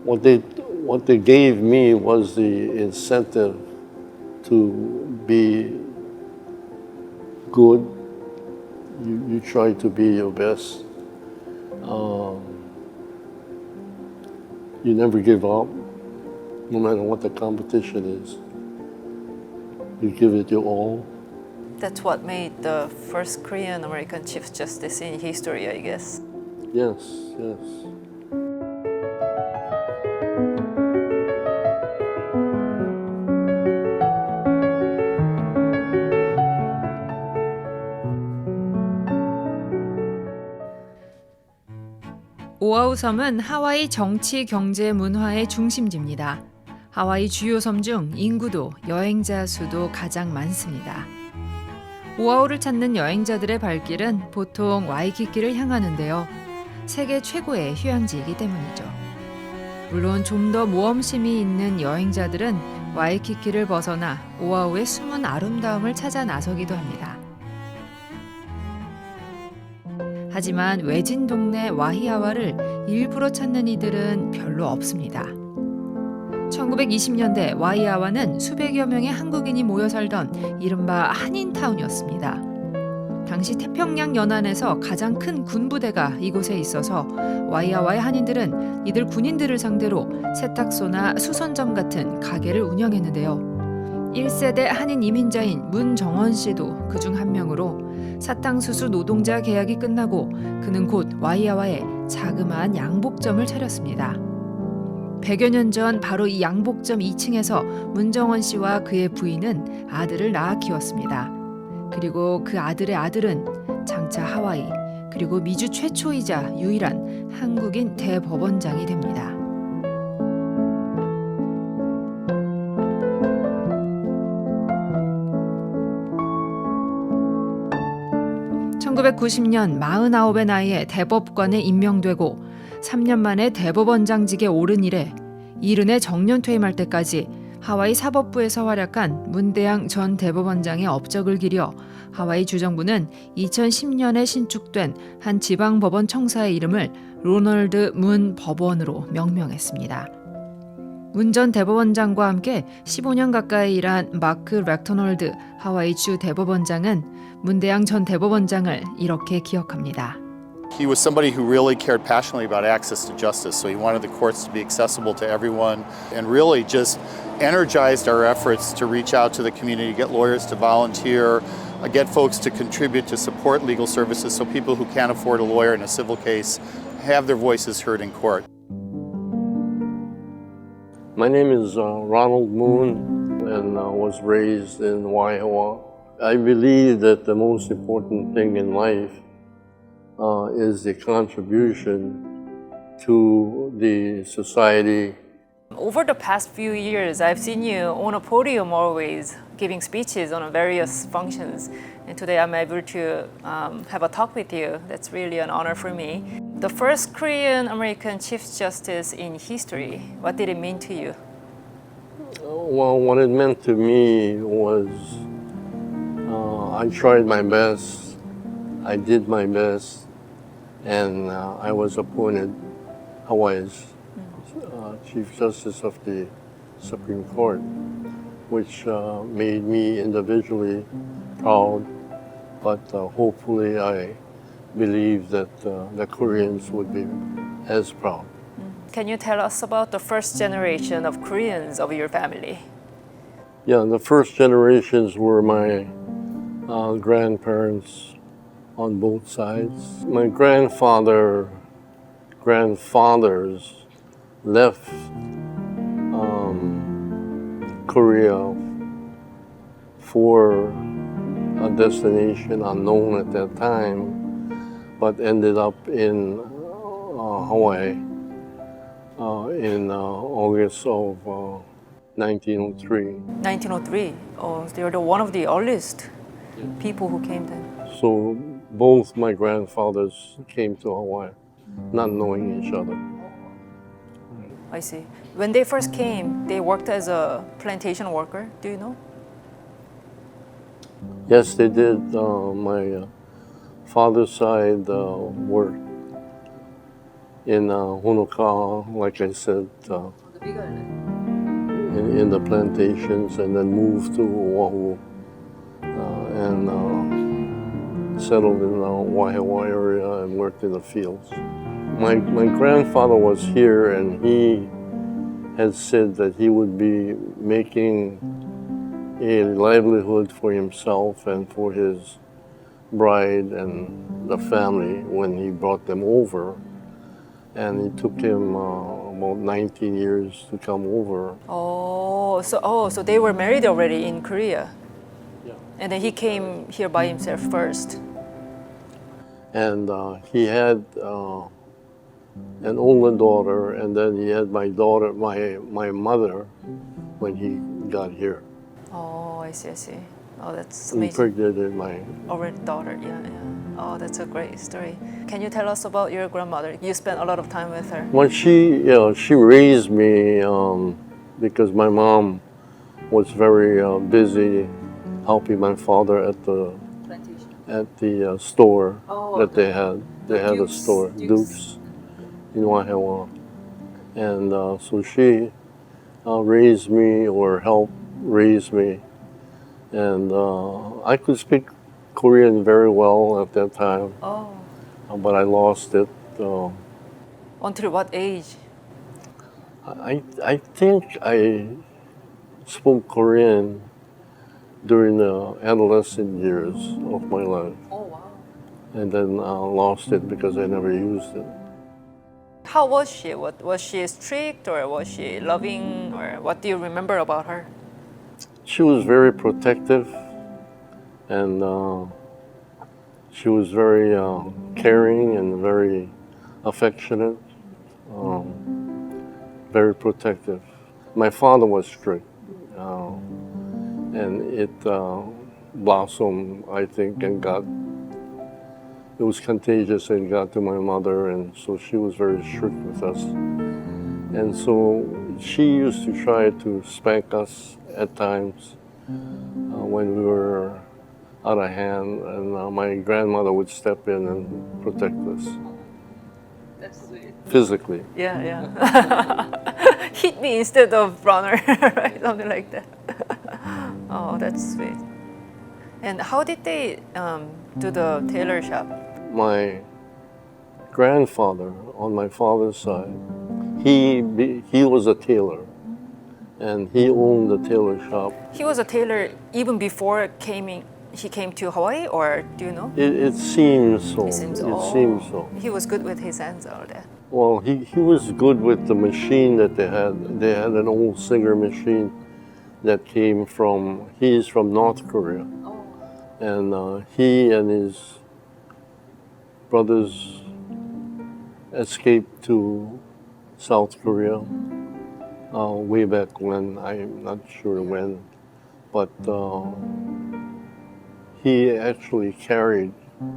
what they gave me was the incentive to be good. You try to be your best. You never give up, no matter what the competition is. You give it your all. That's what made the first Korean American Chief Justice in history, I guess. Yes, yes. 오아후 섬은 하와이 정치, 경제, 문화의 중심지입니다. 하와이 주요 섬 중 인구도 여행자 수도 가장 많습니다. 오아후를 찾는 여행자들의 발길은 보통 와이키키를 향하는데요. 세계 최고의 휴양지이기 때문이죠. 물론 좀 더 모험심이 있는 여행자들은 와이키키를 벗어나 오아후의 숨은 아름다움을 찾아 나서기도 합니다. 하지만 외진 동네 와히아와를 일부러 찾는 이들은 별로 없습니다. 1920년대 와히아와는 수백여 명의 한국인이 모여 살던 이른바 한인타운이었습니다. 당시 태평양 연안에서 가장 큰 군부대가 이곳에 있어서 와히아와의 한인들은 이들 군인들을 상대로 세탁소나 수선점 같은 가게를 운영했는데요. 1세대 한인 이민자인 문정헌 씨도 그중 한 명으로 사탕수수 노동자 계약이 끝나고 그는 곧 와히아와에 자그마한 양복점을 차렸습니다. 100여 년 전 바로 이 양복점 2층에서 문정헌 씨와 그의 부인은 아들을 낳아 키웠습니다. 그리고 그 아들의 아들은 장차 하와이 그리고 미주 최초이자 유일한 한국인 대법원장이 됩니다. 1990년 49의 나이에 대법관에 임명되고 3년 만에 대법원장직에 오른 이래 이른해 정년 퇴임할 때까지 하와이 사법부에서 활약한 문대양 전 대법원장의 업적을 기려 하와이 주정부는 2010년에 신축된 한 지방법원 청사의 이름을 로널드 문 법원으로 명명했습니다. 문 전 대법원장과 함께 15년 가까이 일한 마크 렉터널드 하와이 주 대법원장은 문대양 전 대법원장을 이렇게 기억합니다. He was somebody who really cared passionately about access to justice, so he wanted the courts to be accessible to everyone and really just energized our efforts to reach out to the community, get lawyers to volunteer, get folks to contribute to support legal services so people who can't afford a lawyer in a civil case have their voices heard in court. My name is Ronald Moon and was raised in Waihawa. I believe that the most important thing in life is the contribution to the society. Over the past few years, I've seen you on a podium always giving speeches on various functions. And today I'm able to have a talk with you. That's really an honor for me. The first Korean American Chief Justice in history, what did it mean to you? Well, what it meant to me was I tried my best, I did my best, and I was appointed Hawaii's Chief Justice of the Supreme Court, which made me individually proud, but hopefully I believe that the Koreans would be as proud. Can you tell us about the first generation of Koreans of your family? Yeah, the first generations were my grandparents on both sides. My grandfathers left Korea for a destination unknown at that time, but ended up in Hawaii in August of 1903. 1903. Oh, they're one of the earliest people who came then. So both my grandfathers came to Hawaii, not knowing each other. I see. When they first came, they worked as a plantation worker. Do you know? Yes, they did. My father's side worked in Honoka, like I said, in the plantations, and then moved to Oahu and settled in the Waihawa area and worked in the fields. My grandfather was here, and he had said that he would be making a livelihood for himself and for his bride and the family when he brought them over. And it took him about 19 years to come over. So they were married already in Korea. Yeah. And then he came here by himself first. And he had an older daughter, and then he had my daughter, my mother, when he got here. Oh, I see. Oh, that's He amazing. impregnated my. Already daughter, yeah. Oh, that's a great story. Can you tell us about your grandmother? You spent a lot of time with her. Well, she raised me because my mom was very busy helping my father at the store that they had. They had a store, Duke's, in Waihawa, and so she raised me or helped raise me, and I could speak Korean very well at that time. Oh. But I lost it. Until what age? I think I spoke Korean during the adolescent years of my life. Oh, wow. And then lost it because I never used it. How was she? Was she strict or was she loving, or what do you remember about her? She was very protective, and she was very caring and very affectionate, very protective. My father was strict, and it blossomed, I think, and it was contagious and got to my mother, and so she was very strict with us. And so she used to try to spank us at times when we were out of hand, and my grandmother would step in and protect us. That's sweet. Physically. Yeah. Hit me instead of runner, right? Something like that. Oh, that's sweet. And how did they do the tailor shop? My grandfather, on my father's side, he was a tailor, and he owned the tailor shop. He was a tailor even before he came to Hawaii, or do you know? It seems so. It seems so. He was good with his hands, all that. Well, he was good with the machine that they had. They had an old Singer machine that came from, he's from North Korea. And he and his brothers escaped to South Korea way back when, I'm not sure when, but he actually carried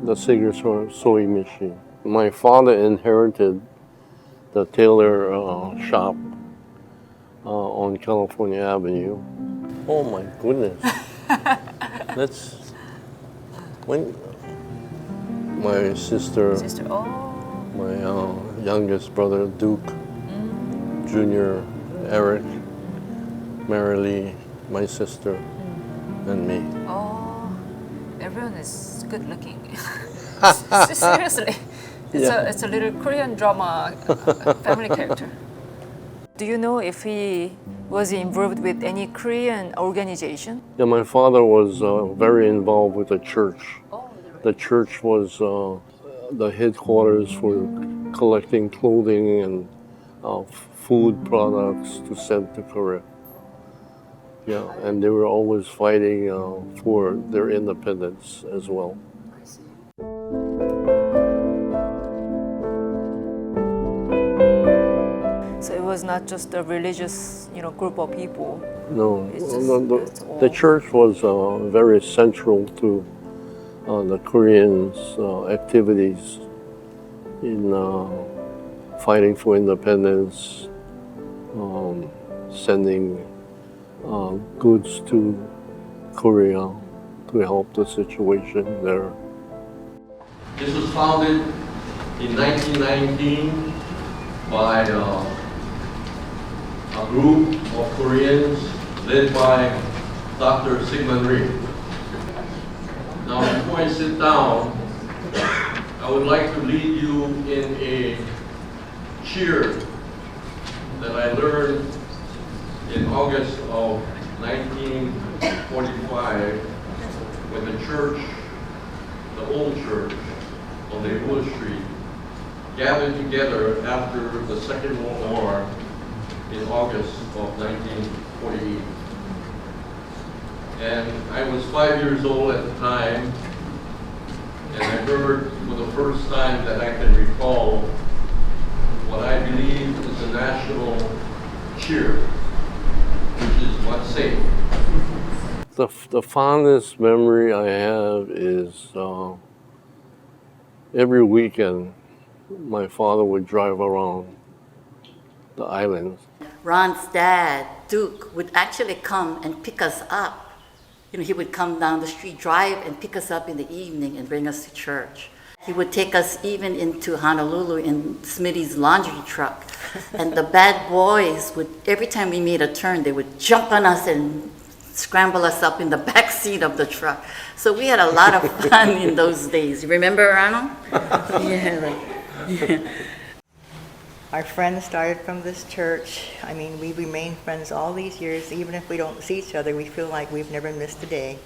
the Singer sewing machine. My father inherited the tailor shop on California Avenue. Oh my goodness. That's when my sister, my youngest brother Duke, Junior, Eric, Marilee, my sister, and me. Oh, everyone is good looking. Seriously, it's a little Korean drama family character. Do you know if he was involved with any Korean organization? Yeah, my father was very involved with the church. The church was the headquarters for collecting clothing and food products to send to Korea. Yeah, and they were always fighting for their independence as well. So it was not just a religious, group of people. No, It's just- the church was very central to the Koreans' activities in fighting for independence, sending goods to Korea to help the situation there. This was founded in 1919 by a group of Koreans led by Dr. Sigmund Rhee. Now, before I sit down, I would like to lead you in a cheer that I learned in August of 1945 when the church, the old church on Lee Street, gathered together after the Second World War in August of 1948. And I was 5 years old at the time, and I heard for the first time that I can recall what I believe is a national cheer, which is what say. The fondest memory I have is every weekend my father would drive around the islands. Ron's dad, Duke, would actually come and pick us up. You know, he would come down the street, drive and pick us up in the evening and bring us to church. He would take us even into Honolulu in Smitty's laundry truck. And the bad boys would, every time we made a turn, they would jump on us and scramble us up in the back seat of the truck. So we had a lot of fun in those days. You remember, Ronald? Yeah. Our friends started from this church. I mean, we remained friends all these years. Even if we don't see each other, we feel like we've never missed a day.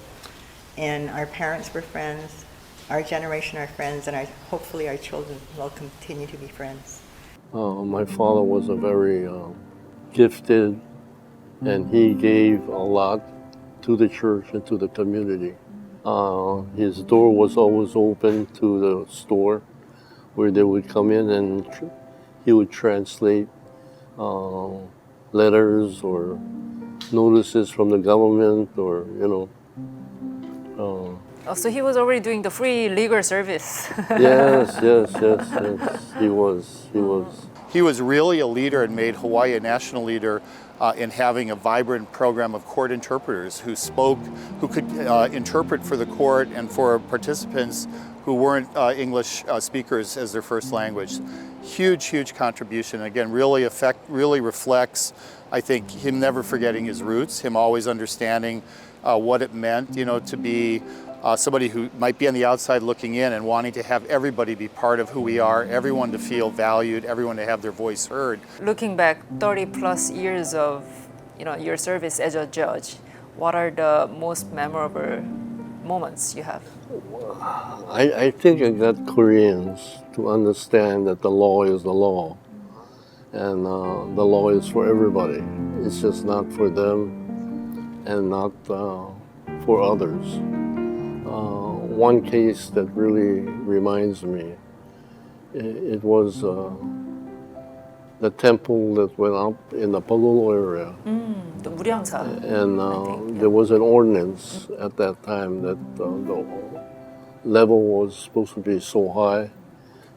And our parents were friends. Our generation are friends, and hopefully our children will continue to be friends. My father was a very gifted, and he gave a lot to the church and to the community. His door was always open to the store where they would come in and he would translate letters or notices from the government or, you know. Oh, so he was already doing the free legal service. Yes. He was. He was really a leader and made Hawaii a national leader in having a vibrant program of court interpreters who could interpret for the court and for participants who weren't English speakers as their first language. Huge contribution. Again, really reflects, I think, him never forgetting his roots, him always understanding what it meant, you know, to be somebody who might be on the outside looking in and wanting to have everybody be part of who we are, everyone to feel valued, everyone to have their voice heard. Looking back 30 plus years of, you know, your service as a judge, what are the most memorable moments you have? I think I got Koreans to understand that the law is the law, and the law is for everybody. It's just not for them and not for others. One case that really reminds me, it was the temple that went up in the Palolo area. The 무량사. And there was an ordinance at that time that the level was supposed to be so high,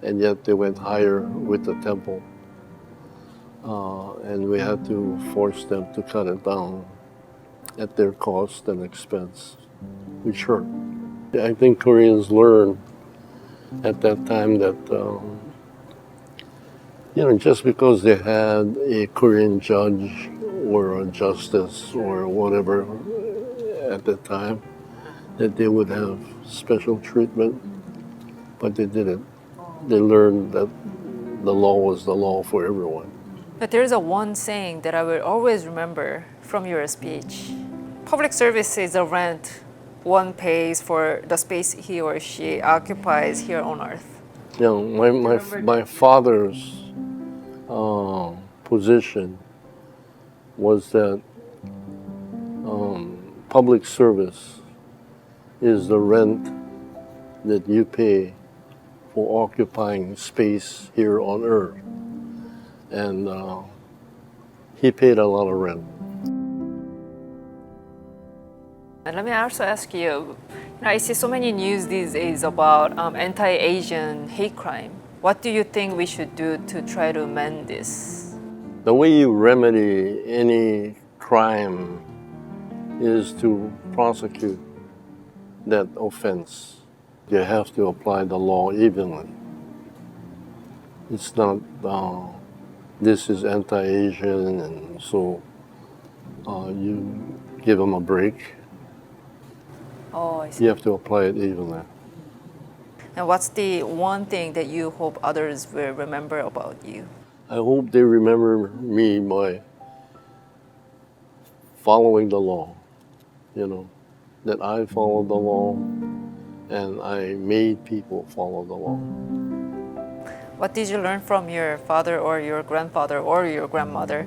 and yet they went higher with the temple. And we had to force them to cut it down at their cost and expense, which hurt. I think Koreans learned at that time that you know, just because they had a Korean judge or a justice or whatever at the time, that they would have special treatment, but they didn't. They learned that the law was the law for everyone. But there's a one saying that I will always remember from your speech. Public service is a rent one pays for the space he or she occupies here on earth. You know, my father's position was that public service is the rent that you pay for occupying space here on earth. And he paid a lot of rent. And let me also ask you, I see so many news these days about anti-Asian hate crime. What do you think we should do to try to mend this? The way you remedy any crime is to prosecute that offense. You have to apply the law evenly. It's not this is anti-Asian, and so you give them a break. Oh, I see. You have to apply it evenly. And what's the one thing that you hope others will remember about you? I hope they remember me by following the law, that I followed the law and I made people follow the law. What did you learn from your father or your grandfather or your grandmother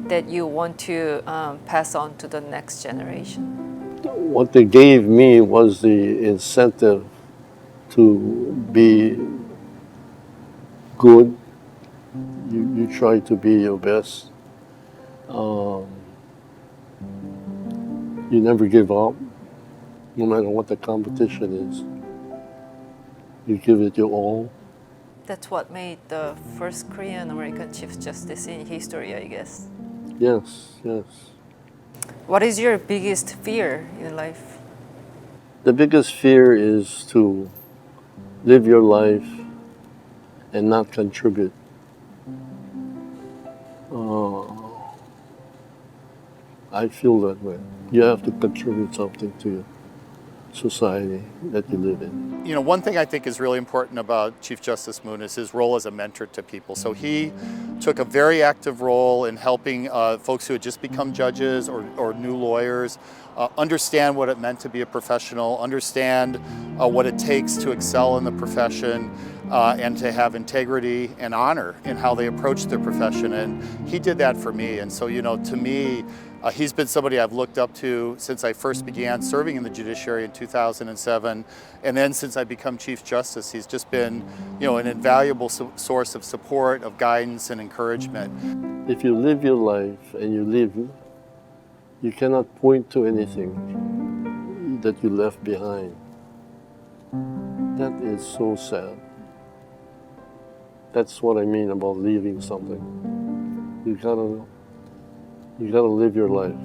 that you want to pass on to the next generation? What they gave me was the incentive to be good. You try to be your best. You never give up, no matter what the competition is. You give it your all. That's what made the first Korean American Chief Justice in history, I guess. Yes, yes. What is your biggest fear in life? The biggest fear is to live your life and not contribute. I feel that way. You have to contribute something to your society that you live in. One thing I think is really important about Chief Justice Moon is his role as a mentor to people. So he took a very active role in helping folks who had just become judges or new lawyers understand what it meant to be a professional, understand what it takes to excel in the profession, and to have integrity and honor in how they approach their profession. And he did that for me. And so, to me, he's been somebody I've looked up to since I first began serving in the judiciary in 2007. And then since I become Chief Justice, he's just been, an invaluable source of support, of guidance, and encouragement. If you live your life and you cannot point to anything that you left behind. That is so sad. That's what I mean about leaving something. You gotta live your life.